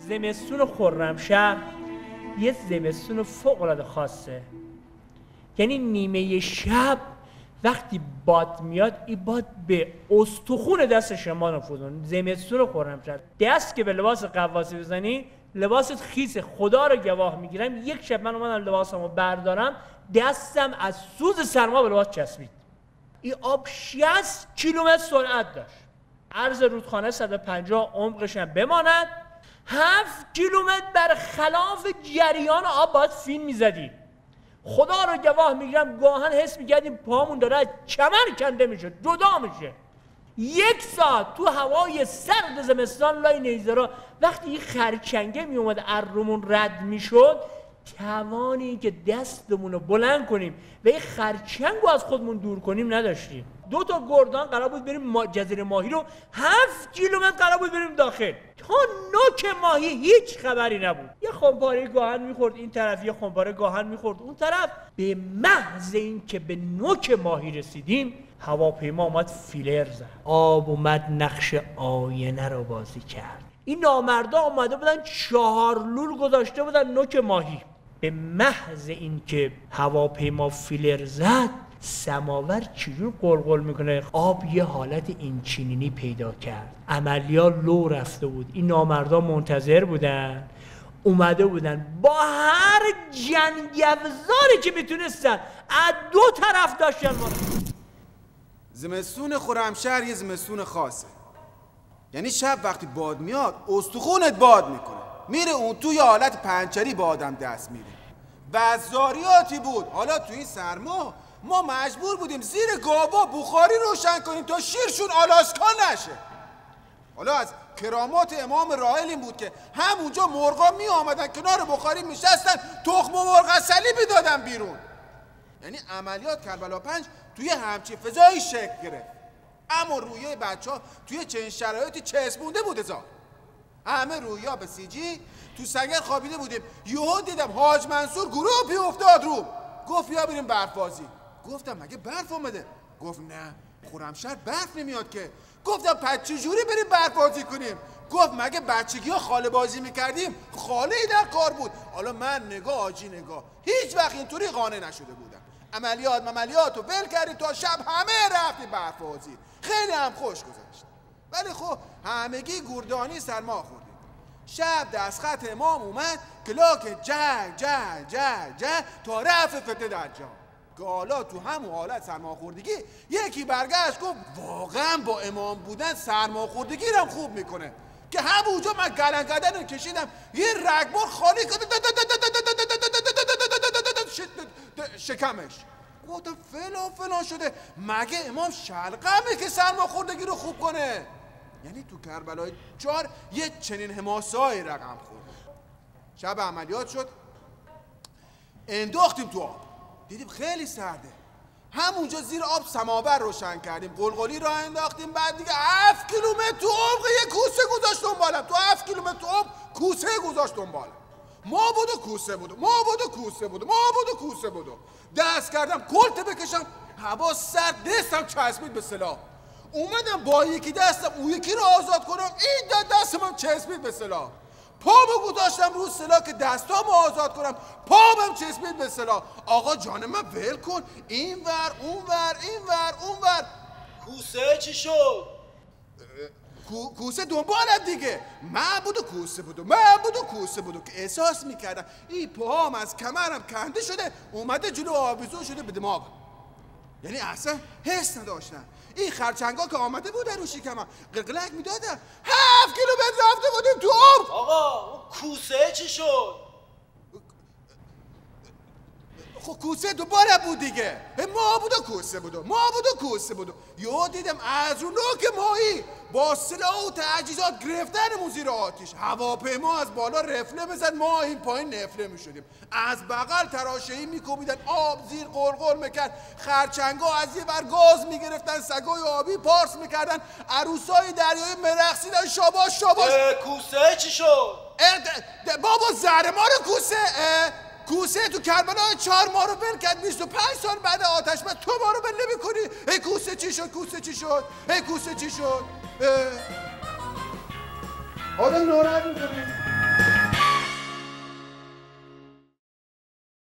زمستون خرمشهر یه زمستون فوق‌العاده خاصه. یعنی نیمه شب وقتی باد میاد، این باد به استخون دست شما نفوذون. زمستون خرمشهر دست که به لباس قواسی بزنی، لباست خیس، خدا رو گواه میگیرم. یک شب من اومدم لباسمو بردارم، دستم از سوز سرما به لباس چسبید. این آب 60 کیلومتر سرعت داشت. عرض رودخانه 150، عمقش هم بماند 7 کیلومتر بر خلاف جریان آب باید فیلم میزدیم. خدا رو گواه میگیرم گاهن حس میکردیم پامون داره از چمن کنده میشه، جدا میشه. 1 ساعت تو هوای سرد زمستان لای نیزه را وقتی این خرچنگه میومد رومون رد میشد، توانی که دستمون رو بلند کنیم و این خرچنگ رو از خودمون دور کنیم نداشتیم. 2 تا گردان قرار بود بریم جزیره ماهی رو 7 کیلومتر قرار بود بریم داخل. تا نوک ماهی هیچ خبری نبود. یه خمپاره گاهن میخورد این طرف، یه خمپاره گاهن میخورد اون طرف. به محض این که به نوک ماهی رسیدیم، هواپیما اومد فیلر زد، آب اومد نقش آینه رو بازی کرد. این نامردا اومده بودن 4 لول گذاشته بودن نوک ماهی. به محض این که هواپیما فیلر زد، سماور چجور قلقل میکنه، آب یه حالت اینچینینی پیدا کرد. عملیات لو رفته بود. این نامردا منتظر بودن، اومده بودن با هر جنگ‌افزاری که میتونستن از 2 طرف داشتن. زمستون خرمشهر یه زمستون خاصه. یعنی شب وقتی باد میاد استخونت باد میکنه، میره اون توی حالت پنچری با آدم دست میره. وزاریاتی بود. حالا توی این سرما ما مجبور بودیم زیر گاوا بخاری روشن کنیم تا شیرشون آلاسکا نشه. حالا از کرامات امام راحل این بود که همونجا مرغا می آمدن کنار بخاری میشستن، تخم و مرغ عسلی میدادن بیرون. یعنی عملیات کربلا 5 توی همچین فضایی شکل گرفت. اما رویای بچه‌ها توی چنین شرایطی چسبونده بود. همه رویا به CG تو سنگر خوابیده بودیم. یهو دیدم حاج منصور گروپی افتاد رو، گفت بیا بریم برف‌بازی. گفتم مگه برف اومده؟ گفت نه خرمشهر برف نمیاد که. گفتم پس چجوری بریم برف بازی کنیم؟ گفت مگه بچگی‌ها خاله بازی میکردیم؟ خاله‌ای در کار بود. حالا من نگاه آجی نگاه، هیچ وقت اینطوری قانع نشده بودم. عملیات رو ول کردیم تا شب همه رفتیم برف بازی. خیلی هم خوش گذشت. ولی خب همگی گردانی سرما خوردیم. شب دستخط امام اومد کلاک جنگ جنگ جنگ جنگ تا رفت فتنه در جان. گالا تو همون حالت سرماخوردگی یکی برگشت گفت واقعا با امام بودن سرماخوردگی رم خوب میکنه، که همونجا من گلنگدن رو کشیدم یه رگبار خالی شکمش. گفتم فلان شده، مگه امام شلغمه که سرماخوردگی رو خوب کنه؟ یعنی تو کربلای 4 یه چنین حماسه‌ای رقم خورد. شب عملیات شد، انداختیم تو آب، دیدیم خیلی سرده. همونجا زیر آب سماور روشن کردیم، قلقلی راه انداختیم. بعد دیگه 7 کیلومتر تو عمق یه کوسه گذاشت دنبالم. تو 7 کیلومتر تو عمق کوسه گذاشت دنبالم. ما بود و کوسه بود. دست کردم کلت بکشم، هوا سرد، دستم چسبید به سلاح. اومدم با یکی دستم اون یکی رو آزاد کنم، این دستم چسبید به سلاح. پامو گذاشتم رو سلاح که دستامو آزاد کنم، پامم چسبید به سلاح. آقا جان من ول کن، اینور اونور. کوسه چی شد؟ کوسه دنبالم دیگه. من بود و کوسه بود که احساس میکردم این پاهم از کمرم کنده شده، اومده جلو آویزون شده به دماغم. یعنی اصلا حس نداشتم. این خرچنگا که آمده بودن رو شکمم قلقلک میدادن. 7 کیلومتر رفته بودیم تو عمق. آقا اون کوسه چی شد؟ خب کوسه دوباره بود دیگه. ما بود و کوسه بود. یهو دیدم از رو نوک ماهی با سلاح و تجهیزات گرفتنمون زیر آتیش. هواپیما از بالا رفله بزد، ما این پایین نفله میشدیم. از بغل تراشه‌ای میکوبیدن، آب زیر قلقل میکرد. خرچنگا از یه ور گاز میگرفتن، سگای آبی پارس میکردن، عروسای دریایی مرقصیدن شاباش. کوسه چی شد؟ بابا زهر ما رو کوسه تو کربلای 4 ما رو ول کرد. 25 سال بعد آتش بعد تو ما رو ول نمی‌کنی. کوسه چی شد؟ آدم ناراحت می‌کنه.